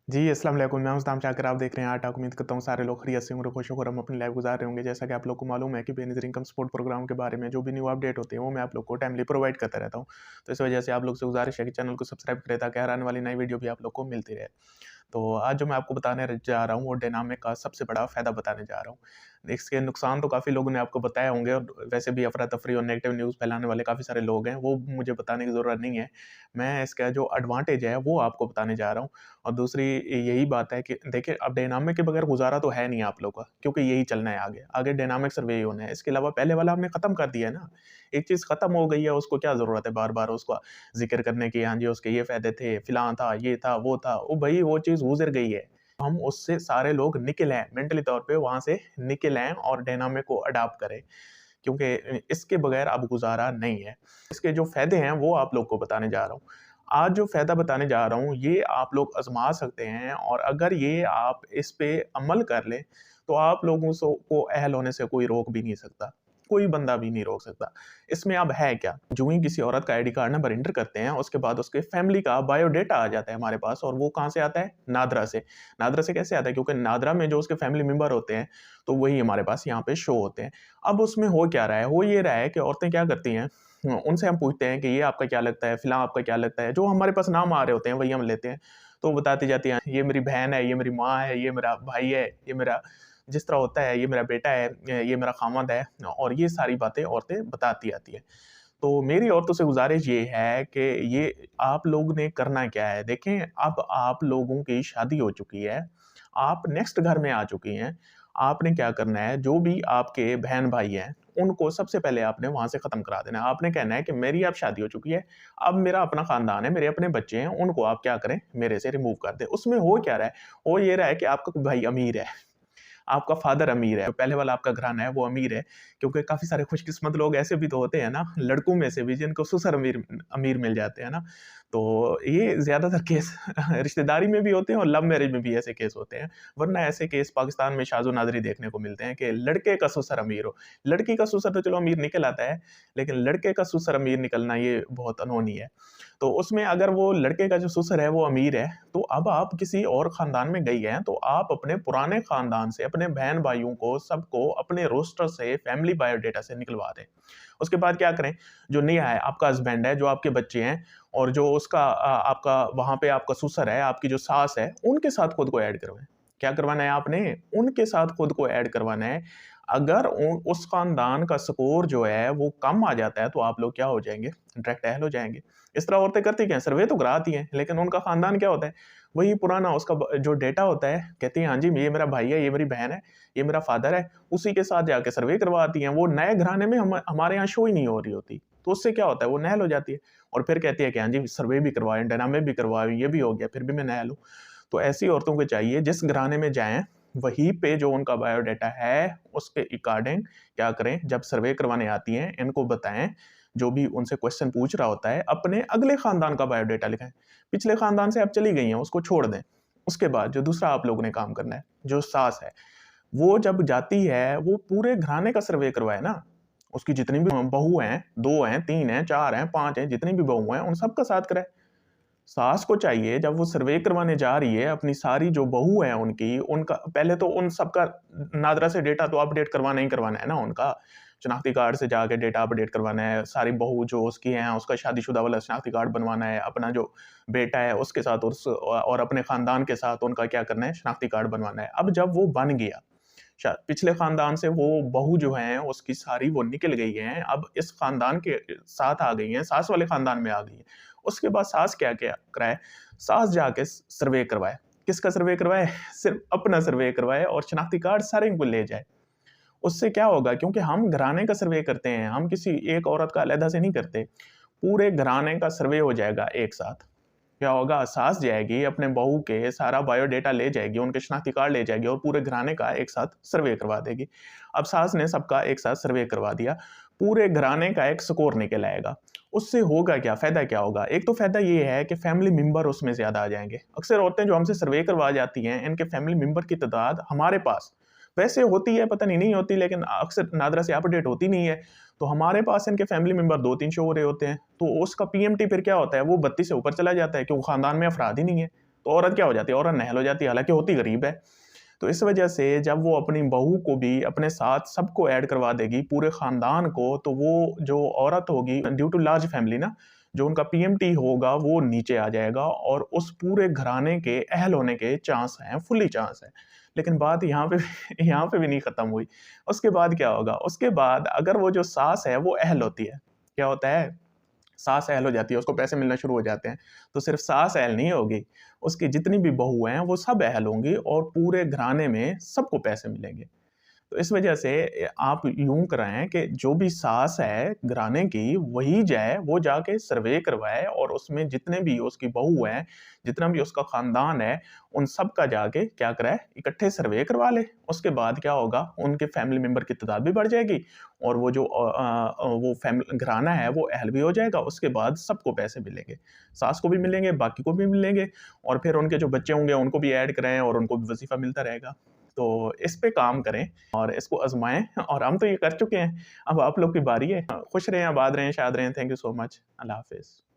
जी, अस्सलाम वालेकुम। मैं उस्ताम शाकिर, आप देख रहे हैं आर्ट। उम्मीद करता हूँ सारे लोग खैरियत से होंगे, खुश होकर हम अपनी लाइफ गुजार रहे होंगे। जैसा कि आप लोग को मालूम है कि बेनज़ीर इनकम सपोर्ट प्रोग्राम के बारे में जो भी न्यू अपडेट होते हैं, वो मैं आप लोग को टाइमली प्रोवाइड करता रहता हूँ। तो इस वजह से आप लोग से गुज़ारिश है कि चैनल को सब्सक्राइब करें ताकि हर आने वाली नई वीडियो भी आप लोग को मिलती रहे। तो आज जो मैं आपको बताने जा रहा हूँ, वो डायनामिक का सबसे बड़ा फ़ायदा बताने जा रहा हूँ। इसके नुकसान तो काफ़ी लोगों ने आपको बताए होंगे और वैसे भी अफ़रा-तफ़री और नेगेटिव न्यूज़ फैलाने वाले काफ़ी सारे लोग हैं, वो मुझे बताने की ज़रूरत नहीं है। मैं इसका जो एडवांटेज है, वो आपको बताने जा रहा हूँ। और दूसरी यही बात है कि देखिए, अब डायनामिक के बगैर गुज़ारा तो है नहीं आप लोग का, क्योंकि यही चलना है आगे। आगे डायनामिक सर्वे ही होना है। इसके अलावा पहले वाला हमने ख़त्म कर दिया है ना। एक चीज़ ख़त्म हो गई है, उसको क्या ज़रूरत है बार-बार उसका ज़िक्र करने की, हाँ जी, उसके ये फ़ायदे थे, फिलाँ था, ये था, वो था। ओ भई, वो चीज़ गुज़र गई है। हम उससे सारे लोग निकल आएँ, मेंटली तौर पे वहाँ से निकल आएँ और डायनामिक को अडॉप्ट करें, क्योंकि इसके बगैर अब गुज़ारा नहीं है। इसके जो फ़ायदे हैं, वो आप लोग को बताने जा रहा हूँ। आज जो फ़ायदा बताने जा रहा हूँ, ये आप लोग आज़मा सकते हैं और अगर ये आप इस पे अमल कर लें, तो आप लोगों को अहल होने से कोई रोक भी नहीं सकता। कोई बंदा भी नहीं रोक सकता। इसमें अब है क्या? जो ही किसी औरत का आईडी कार्ड नंबर एंटर करते हैं, उसके बाद उसके फैमिली का बायोडाटा आ जाता है हमारे पास और वो कहाँ से आता है? नादरा से। नादरा से कैसे आता है? क्योंकि नादरा में जो उसके फैमिली मेंबर होते हैं, तो वही हमारे पास यहाँ पे शो होते हैं। अब उसमें हो क्या रहा है? हो ये रहा है कि औरतें क्या करती हैं, उनसे हम पूछते हैं कि ये आपका क्या लगता है? फिलहाल आपका क्या लगता है? जो हमारे पास नाम आ रहे होते हैं, वही हम लेते हैं। तो वो बताती जाती हैं, ये मेरी बहन है, ये मेरी माँ है, ये मेरा भाई है, ये मेरा जिस तरह होता है, ये मेरा बेटा है, ये मेरा खामद है और ये सारी बातें औरतें बताती आती हैं। तो मेरी औरतों से गुज़ारिश ये है कि ये आप लोग ने करना क्या है? देखें, अब आप लोगों की शादी हो चुकी है, आप नेक्स्ट घर में आ चुकी हैं। आपने क्या करना है, जो भी आपके बहन-भाई हैं, उनको सबसे पहले आपने वहाँ से ख़त्म करा देना है। आपने कहना है कि मेरी अब शादी हो चुकी है, अब मेरा अपना ख़ानदान है, मेरे अपने बच्चे हैं, उनको आप क्या करें, मेरे से रिमूव कर दें। उसमें हो क्या रहा है? हो ये रहा है कि आपका भाई अमीर है। आपका फ़ादर अमीर है, तो पहले वाला आपका घराना है वो अमीर है, क्योंकि काफ़ी सारे खुशकिस्मत लोग ऐसे भी तो होते हैं ना, लड़कों में से भी जिनको ससुर अमीर अमीर मिल जाते हैं ना। तो ये ज़्यादातर केस रिश्तेदारी में भी होते हैं और लव मैरिज में भी ऐसे केस होते हैं। वरना ऐसे केस पाकिस्तान में शाज़-ओ-नाज़री देखने को मिलते हैं कि लड़के का ससुर अमीर हो। लड़की का ससुर तो चलो अमीर निकल आता है, लेकिन लड़के का ससुर अमीर निकलना ये बहुत अनहोनी है। तो उसमें अगर वो लड़के का जो ससुर है वो अमीर है, तो अब आप किसी और ख़ानदान में गई हैं, तो आप अपने पुराने ख़ानदान से, अपने बहन-भाइयों को, सबको अपने रोस्टर से, फैमिली बायोडाटा से निकलवा दें। उसके बाद क्या करें, जो नया है, आपका हस्बैंड है, जो आपके बच्चे हैं और जो उसका आपका वहाँ पे आपका ससुर है, आपकी जो सास है, उनके साथ खुद को ऐड करवाएँ। क्या करवाना है आपने? उनके साथ खुद को ऐड करवाना है। अगर उस ख़ानदान का स्कोर जो है वो कम आ जाता है, तो आप लोग क्या हो जाएँगे? डायरेक्ट अहल हो जाएँगे। इस तरह औरतें करती क्या हैं, सर्वे तो कराती हैं, लेकिन उनका ख़ानदान क्या होता है? वही पुराना उसका जो डेटा होता है, कहती हैं, हाँ जी, ये मेरा भाई है, ये मेरी बहन है, ये मेरा फ़ादर है, उसी के साथ जाके सर्वे करवाती हैं। वो नए घराने में हमारे यहाँ शो ही नहीं हो रही होती। तो उससे क्या होता है, वो नेहल हो जाती है और फिर कहती है कि हाँ जी, सर्वे भी करवाएँ, डायनामिक भी करवाएँ, ये भी हो गया, फिर भी मैं नेहल हूँ। तो ऐसी औरतों को चाहिए जिस घराने में जाएँ, वहीं पे जो उनका बायोडाटा है, उसके अकॉर्डिंग क्या करें, जब सर्वे करवाने आती हैं, इनको बताएँ, जो भी उनसे क्वेश्चन पूछ रहा होता है, अपने अगले खानदान का बायोडाटा लिखाएँ। पिछले खानदान से आप चली गई हैं, उसको छोड़ दें। उसके बाद जो दूसरा आप लोगों ने काम करना है, जो सास है, वो जब जाती है, वो पूरे घराने का सर्वे करवाए ना। उसकी जितनी भी बहू हैं, 2 हैं, 3 हैं, 4 हैं, 5 हैं, जितनी भी बहू हैं, उन सबका साथ कराए। सास को चाहिए जब वो सर्वे करवाने जा रही है, अपनी सारी जो बहू है उनकी, उनका पहले तो उन सबका नादरा से डेटा तो अपडेट करवाना ही करवाना है ना उनका। शनाख्ती कार्ड से जाके डेटा अपडेट करवाना है, सारी बहू जो उसकी हैं, उसका शादीशुदा वाला शनाख्ती कार्ड बनवाना है, अपना जो बेटा है उसके साथ और अपने खानदान के साथ उनका क्या करना है, शनाख्ती कार्ड बनवाना है। अब जब वो बन गया, पिछले खानदान से वो बहू जो है उसकी सारी वो निकल गई हैं, अब इस खानदान के साथ आ गई हैं, सास वाले खानदान में आ गई हैं। उसके बाद सास क्या-क्या कराए, सास जाके सर्वे करवाए। किसका सर्वे करवाए? सिर्फ़ अपना सर्वे करवाए और शनाख्ती कार्ड सारे को ले जाए। उससे क्या होगा, क्योंकि हम घराने का सर्वे करते हैं, हम किसी एक औरत का अलहदा से नहीं करते। पूरे घराने का सर्वे हो जाएगा एक साथ। क्या होगा, सास जाएगी अपने बहू के सारा बायोडाटा ले जाएगी, उनके शनाख्ती कार्ड ले जाएगी और पूरे घराने का एक साथ सर्वे करवा देगी। अब सास ने सबका एक साथ सर्वे करवा दिया, पूरे घराने का एक स्कोर निकल आएगा। उससे होगा क्या, फ़ायदा क्या होगा? एक तो फ़ायदा ये है कि फैमिली मेंबर उसमें ज़्यादा आ जाएँगे। अक्सर औरतें जो हमसे सर्वे करवा जाती हैं, इनके फैमिली मेंबर की तादाद हमारे पास वैसे होती है, पता नहीं होती, लेकिन अक्सर नादरा से अपडेट होती नहीं है। तो हमारे पास इनके फैमिली मेंबर 2-3 शो हो रहे होते हैं, तो उसका पीएमटी फिर क्या होता है, वो 32 से ऊपर चला जाता है क्योंकि खानदान में अफराद ही नहीं है। तो औरत क्या हो जाती है, औरत नेहल हो जाती है, हालाँकि होती गरीब है। तो इस वजह से जब वो अपनी बहू को भी अपने साथ सबको ऐड करवा देगी, पूरे ख़ानदान को, तो वो जो औरत होगी ड्यू टू लार्ज फैमिली ना, जो उनका पीएमटी होगा वो नीचे आ जाएगा और उस पूरे घराने के अहल होने के चांस हैं, फुल्ली चांस है। लेकिन बात यहाँ पे यहाँ पे भी नहीं ख़त्म हुई। उसके बाद क्या होगा? उसके बाद अगर वो जो सास है वो अहल होती है, क्या होता है? सास अहल हो जाती है, उसको पैसे मिलना शुरू हो जाते हैं। तो सिर्फ़ सास अहल नहीं होगी, उसकी जितनी भी बहू हैं, वो सब अहल होंगी और पूरे घराने में सबको पैसे मिलेंगे। तो इस वजह से आप यूँ कराएँ कि जो भी सास है घराने की, वही जाए, वो जाके सर्वे करवाए और उसमें जितने भी उसकी बहू हैं, जितना भी उसका ख़ानदान है, उन सब का जाके क्या कराए, इकट्ठे सर्वे करवा ले। उसके बाद क्या होगा, उनके फैमिली मेंबर की तादाद भी बढ़ जाएगी और वो जो वो घराना है, वो अहल भी हो जाएगा। उसके बाद सबको पैसे मिलेंगे। सास को भी मिलेंगे, बाकी को भी मिलेंगे और फिर उनके जो बच्चे होंगे, उनको भी ऐड कराएँ और उनको भी वज़ीफ़ा मिलता रहेगा। तो इस पे काम करें और इसको आज़माएँ और हम तो ये कर चुके हैं। अब आप लोग की बारी है। खुश रहें, आबाद रहें, शाद रहें। Thank you so much. अल्लाह हाफ़िज़।